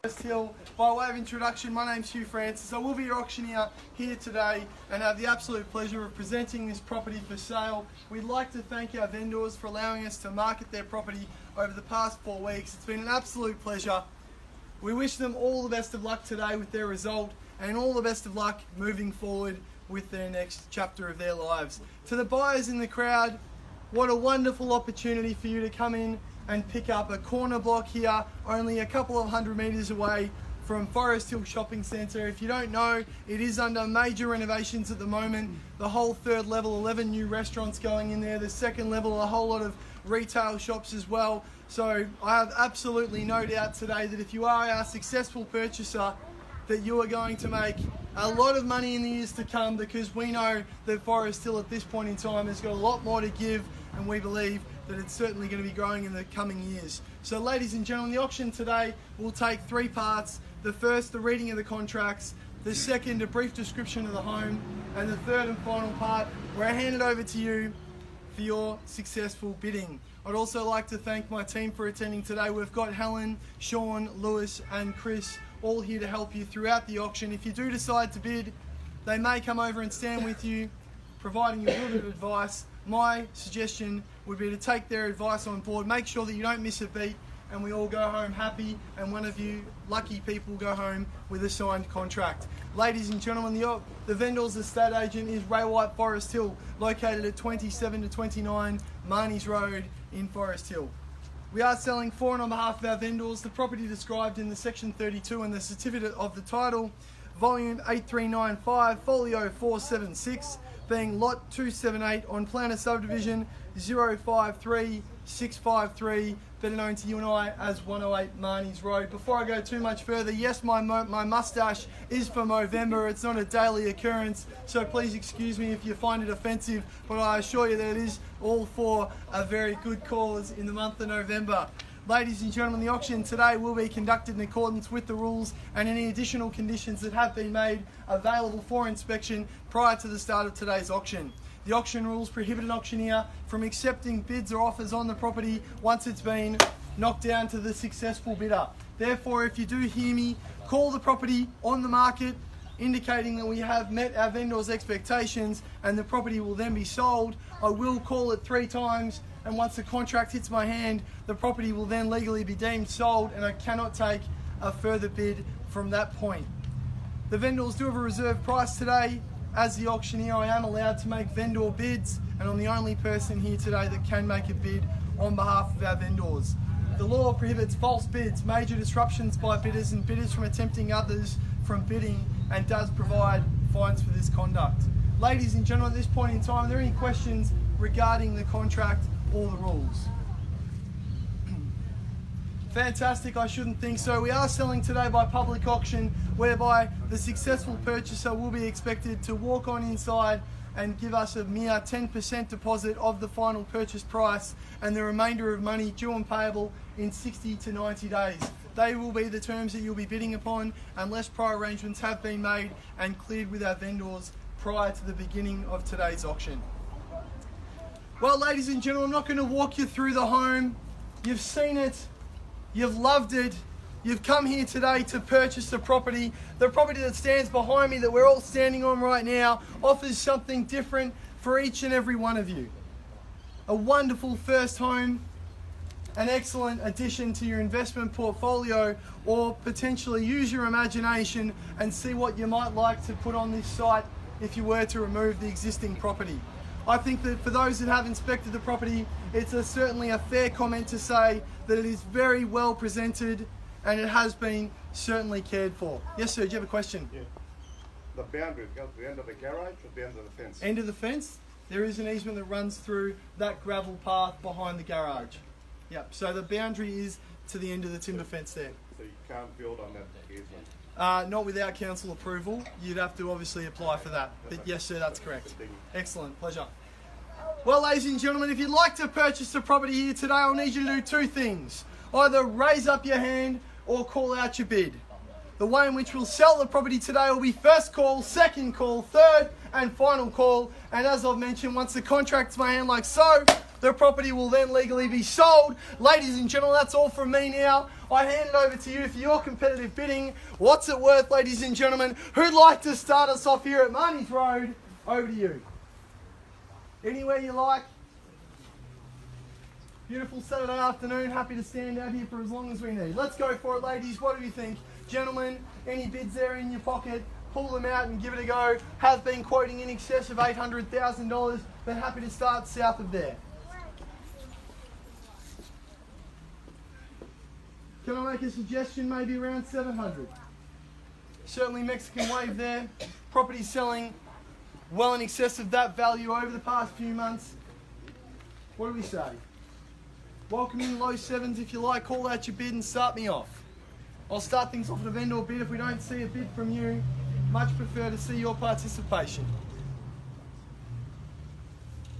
Forest Hill. By way of introduction, my name's Hugh Francis. I will be your auctioneer here today and have the absolute pleasure of presenting this property for sale. We'd like to thank our vendors for allowing us to market their property over the past 4 weeks. It's been an absolute pleasure. We wish them all the best of luck today with their result and all the best of luck moving forward with their next chapter of their lives. To the buyers in the crowd, what a wonderful opportunity for you to come in and pick up a corner block here, only a couple of 100 metres away from Forest Hill Shopping Centre. If you don't know, it is under major renovations at the moment. The whole third level, 11 new restaurants going in there. The second level, a whole lot of retail shops as well. So I have absolutely no doubt today that if you are a successful purchaser, that you are going to make a lot of money in the years to come, because we know that Forest Hill at this point in time has got a lot more to give, and we believe that it's certainly going to be growing in the coming years. So ladies and gentlemen, the auction today will take 3 parts. The first, the reading of the contracts. The second, a brief description of the home. And the third and final part, where I hand it over to you for your successful bidding. I'd also like to thank my team for attending today. We've got Helen, Sean, Lewis and Chris all here to help you throughout the auction. If you do decide to bid, they may come over and stand with you, providing you a little bit of advice. My suggestion would be to take their advice on board, make sure that you don't miss a beat, and we all go home happy, and one of you lucky people go home with a signed contract. Ladies and gentlemen, the vendor's estate agent is Ray White Forest Hill, located at 27 to 29 Mahoneys Road in Forest Hill. We are selling for and on behalf of our vendors the property described in the section 32 and the certificate of the title, volume 8395, folio 476, being lot 278 on plan of subdivision 053653, better known to you and I as 108 Mahoneys Road. Before I go too much further, yes, my mustache is for Movember. It's not a daily occurrence, so please excuse me if you find it offensive, but I assure you that it is all for a very good cause in the month of November. Ladies and gentlemen, the auction today will be conducted in accordance with the rules and any additional conditions that have been made available for inspection prior to the start of today's auction. The auction rules prohibit an auctioneer from accepting bids or offers on the property once it's been knocked down to the successful bidder. Therefore, if you do hear me call the property on the market, indicating that we have met our vendor's expectations and the property will then be sold, I will call it 3 times, and once the contract hits my hand, the property will then legally be deemed sold, and I cannot take a further bid from that point. The vendors do have a reserve price today. As the auctioneer, I am allowed to make vendor bids, and I'm the only person here today that can make a bid on behalf of our vendors. The law prohibits false bids, major disruptions by bidders, and bidders from attempting others from bidding, and does provide fines for this conduct. Ladies and gentlemen, at this point in time, are there any questions regarding the contract or the rules? Fantastic, I shouldn't think so. We are selling today by public auction, whereby the successful purchaser will be expected to walk on inside and give us a mere 10% deposit of the final purchase price, and the remainder of money due and payable in 60 to 90 days. They will be the terms that you'll be bidding upon unless prior arrangements have been made and cleared with our vendors prior to the beginning of today's auction. Well, ladies and gentlemen, I'm not going to walk you through the home. You've seen it. You've loved it. You've come here today to purchase the property. The property that stands behind me, that we're all standing on right now, offers something different for each and every one of you. A wonderful first home, an excellent addition to your investment portfolio, or potentially use your imagination and see what you might like to put on this site if you were to remove the existing property. I think that for those that have inspected the property, it's certainly a fair comment to say that it is very well presented and it has been certainly cared for. Yes, sir, do you have a question? Yeah. The boundary goes to the end of the garage or the end of the fence? End of the fence. There is an easement that runs through that gravel path behind the garage. Yep, so the boundary is to the end of the timber fence there. So you can't build on that easement? Not without council approval. You'd have to obviously apply for that. But yes, sir, that's correct. Excellent, pleasure. Well, ladies and gentlemen, if you'd like to purchase the property here today, I'll need you to do 2 things. Either raise up your hand or call out your bid. The way in which we'll sell the property today will be first call, second call, third and final call. And as I've mentioned, once the contract's in my hand like so, the property will then legally be sold. Ladies and gentlemen, that's all from me now. I hand it over to you for your competitive bidding. What's it worth, ladies and gentlemen? Who'd like to start us off here at Mahoneys Road? Over to you. Anywhere you like. Beautiful Saturday afternoon. Happy to stand out here for as long as we need. Let's go for it, ladies. What do you think? Gentlemen, any bids there in your pocket? Pull them out and give it a go. Have been quoting in excess of $800,000, but happy to start south of there. Can I make a suggestion? Maybe around 700. Certainly Mexican wave there. Property selling well in excess of that value over the past few months. What do we say? Welcome in low sevens if you like. Call out your bid and start me off. I'll start things off at a vendor bid. If we don't see a bid from you, much prefer to see your participation.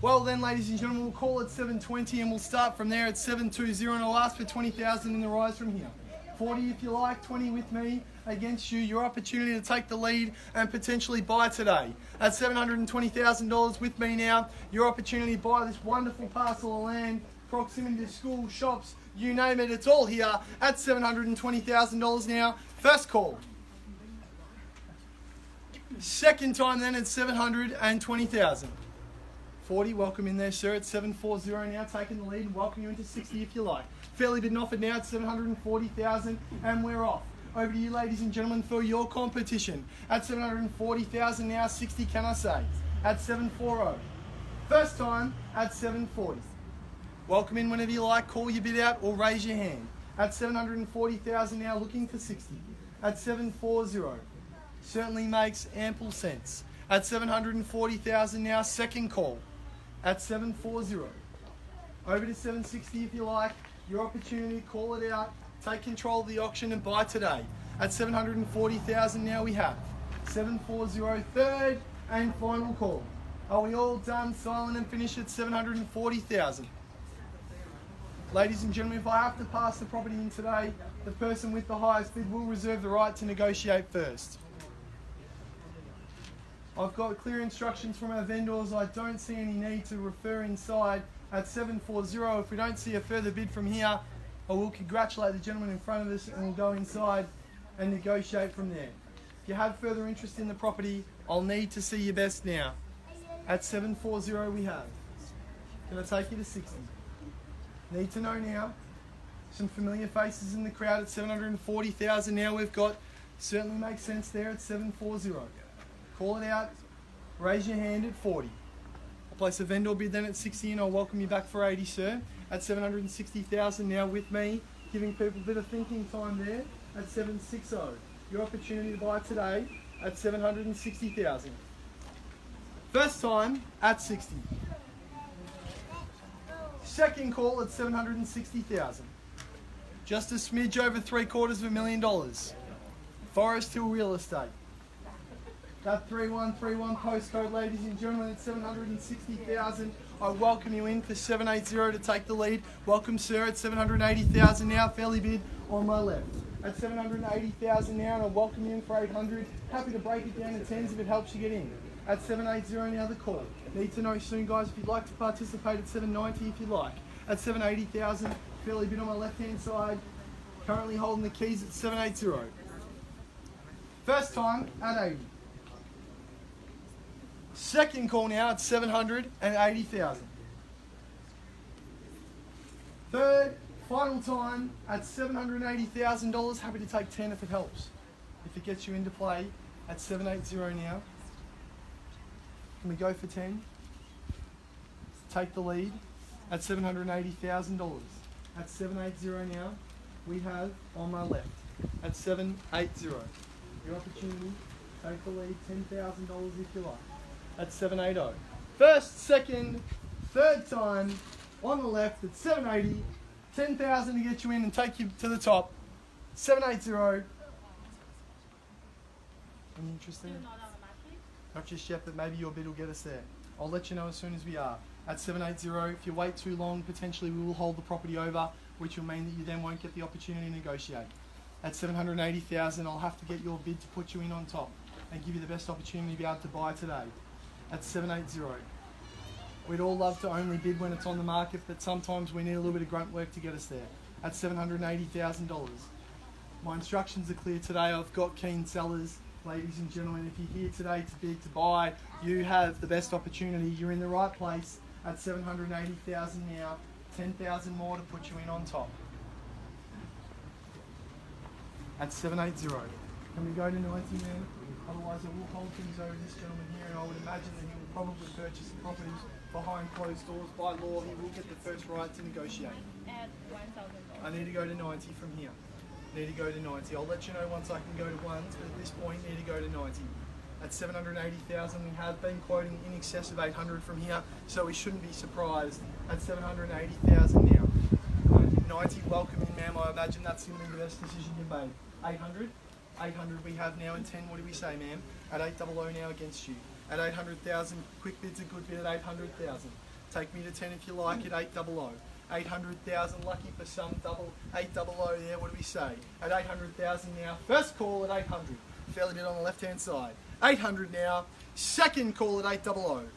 Well then, ladies and gentlemen, we'll call it 720 and we'll start from there at 720 and I'll ask for 20,000 in the rise from here. 40 if you like, 20 with me against you. Your opportunity to take the lead and potentially buy today. At $720,000 with me now, your opportunity to buy this wonderful parcel of land, proximity to schools, shops, you name it, it's all here at $720,000 now. First call. Second time then at 720,000. 40, welcome in there, sir, at 740 now, taking the lead and welcome you into 60 if you like. Fairly bidden offered now at 740,000 and we're off. Over to you, ladies and gentlemen, for your competition. At 740,000 now, 60 can I say? At 740. First time at 740. Welcome in whenever you like, call your bid out or raise your hand. At 740,000 now, looking for 60. At 740. Certainly makes ample sense. At 740,000 now, second call. At 740. Over to 760 if you like. Your opportunity, call it out. Take control of the auction and buy today. At 740,000 now we have. 740, third and final call. Are we all done, silent and finished at 740,000? Ladies and gentlemen, if I have to pass the property in today, the person with the highest bid will reserve the right to negotiate first. I've got clear instructions from our vendors. I don't see any need to refer inside at 740. If we don't see a further bid from here, I will congratulate the gentleman in front of us and we'll go inside and negotiate from there. If you have further interest in the property, I'll need to see your best now. At 740 we have. Can I take you to 60? Need to know now. Some familiar faces in the crowd at 740,000 now we've got. Certainly makes sense there at 740. Call it out, raise your hand at 40. I'll place a vendor bid then at 60 and I'll welcome you back for 80, sir. At 760,000 now with me, giving people a bit of thinking time there at 760. Your opportunity to buy today at 760,000. First time at 60. Second call at 760,000. Just a smidge over $750,000. Forest Hill Real Estate. That 3131 postcode, ladies and gentlemen, at 760,000. I welcome you in for 780 to take the lead. Welcome, sir, at 780,000 now. Fairly bid on my left. At 780,000 now, and I welcome you in for 800. Happy to break it down to tens if it helps you get in. At 780 now, the call. Need to know soon, guys, if you'd like to participate at 790 if you like. At 780,000, fairly bid on my left-hand side. Currently holding the keys at 780. First time at 80. Second call now at 780,000. Third, final time at $780,000. Happy to take 10 if it helps. If it gets you into play at 780 now. Can we go for 10? Take the lead at $780,000. At 780 now, we have on my left at 780. Your opportunity, take the lead, $10,000 if you like. At 780. First, second, third time on the left at 780. 10,000 to get you in and take you to the top. 780. Any interest there? Not just yet, but maybe your bid will get us there. I'll let you know as soon as we are. At 780, if you wait too long, potentially we will hold the property over, which will mean that you then won't get the opportunity to negotiate. At 780,000, I'll have to get your bid to put you in on top and give you the best opportunity to be able to buy today. At 780. We'd all love to only bid when it's on the market, but sometimes we need a little bit of grunt work to get us there. at $780,000. My instructions are clear today. I've got keen sellers. Ladies and gentlemen, if you're here today to bid to buy, you have the best opportunity. You're in the right place at $780,000 now, 10,000 more to put you in on top. At 780. Can we go to 90, man? Otherwise I will hold things over this gentleman here, and I would imagine that he will probably purchase the property behind closed doors. By law, he will get the first right to negotiate. At $1,000. I need to go to 90 from here. Need to go to 90. I'll let you know once I can go to ones, but at this point, need to go to 90. At 780,000, we have been quoting in excess of 800 from here, so we shouldn't be surprised at 780,000 now. 90, welcome in, ma'am. I imagine that's going to be the best decision you made. 800. 800 we have now, and 10, what do we say, ma'am? At 800 now against you. At 800,000, quick bid's a good bid at 800,000. Take me to 10 if you like at 800. 800,000, lucky for some, double 800 there, what do we say? At 800,000 now, first call at 800. Fairly bit on the left hand side. 800 now, second call at 800.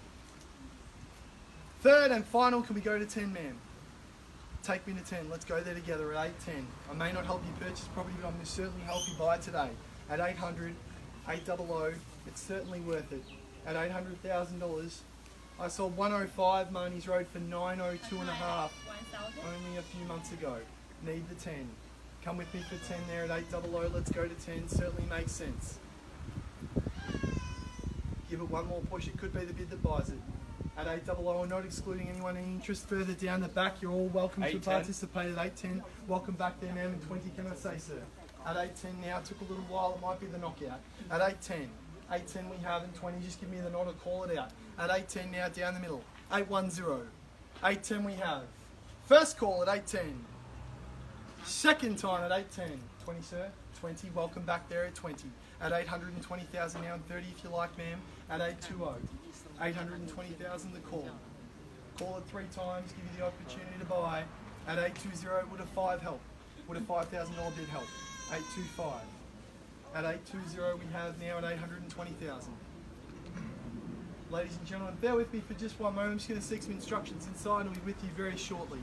Third and final, can we go to 10, ma'am? Take me to 10. Let's go there together at 810. I may not help you purchase property, but I'm going to certainly help you buy today. At 800, 800, it's certainly worth it. At $800,000, I sold 105 Mahoneys Road for 902 and a half 1,000. only a few months ago. Need the 10. Come with me for 10 there at 800. Let's go to 10. Certainly makes sense. Give it one more push. It could be the bid that buys it. At 800, I'm not excluding anyone in interest further down the back. You're all welcome to 810. participate at 810. Welcome back there, ma'am. And 20, can I say, sir? At 810 now, took a little while. It might be the knockout. At 810. 810 we have, and 20, just give me the nod or call it out. At 810 now, down the middle. 810. 810 we have. First call at 810. Second time at 810. 20, sir. 20, welcome back there at 20. At 820,000 now, and 30 if you like, ma'am. At 820. 820,000 the call. Call it 3 times, give you the opportunity to buy. At 820, would a 5 help? Would a $5,000 bid help? 825. At 820 we have now at 820,000. Ladies and gentlemen, bear with me for just one moment. I'm just going to seek some instructions inside and we'll be with you very shortly.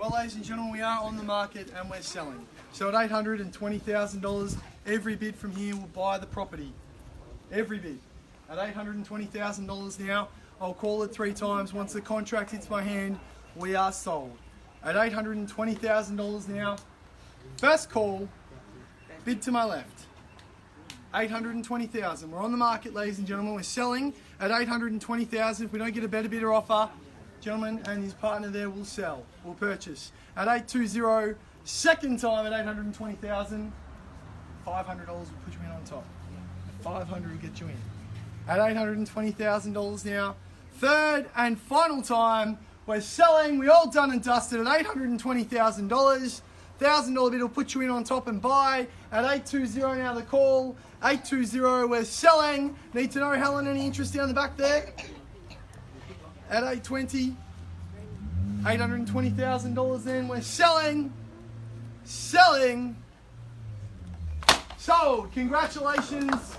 Well, ladies and gentlemen, we are on the market and we're selling. So at $820,000, every bid from here will buy the property. Every bid. At $820,000 now, I'll call it 3 times. Once the contract hits my hand, we are sold. At $820,000 now, first call, bid to my left. $820,000. We're on the market, ladies and gentlemen. We're selling at $820,000. If we don't get a better bidder offer, gentleman and his partner there will sell, will purchase. At $820, second time at $820,000, $500 will put you in on top. $500 will get you in. At $820,000 now, third and final time, we're selling. We all done and dusted at $820,000. $1,000 bid will put you in on top and buy. At $820 now the call. $820, we're selling. Need to know, Helen, any interest down the back there? At $820, $820,000 then, we're selling, sold. Congratulations.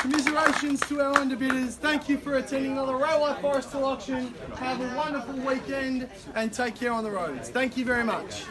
Commiserations to our underbidders. Thank you for attending another Railway Forestal auction. Have a wonderful weekend and take care on the roads. Thank you very much.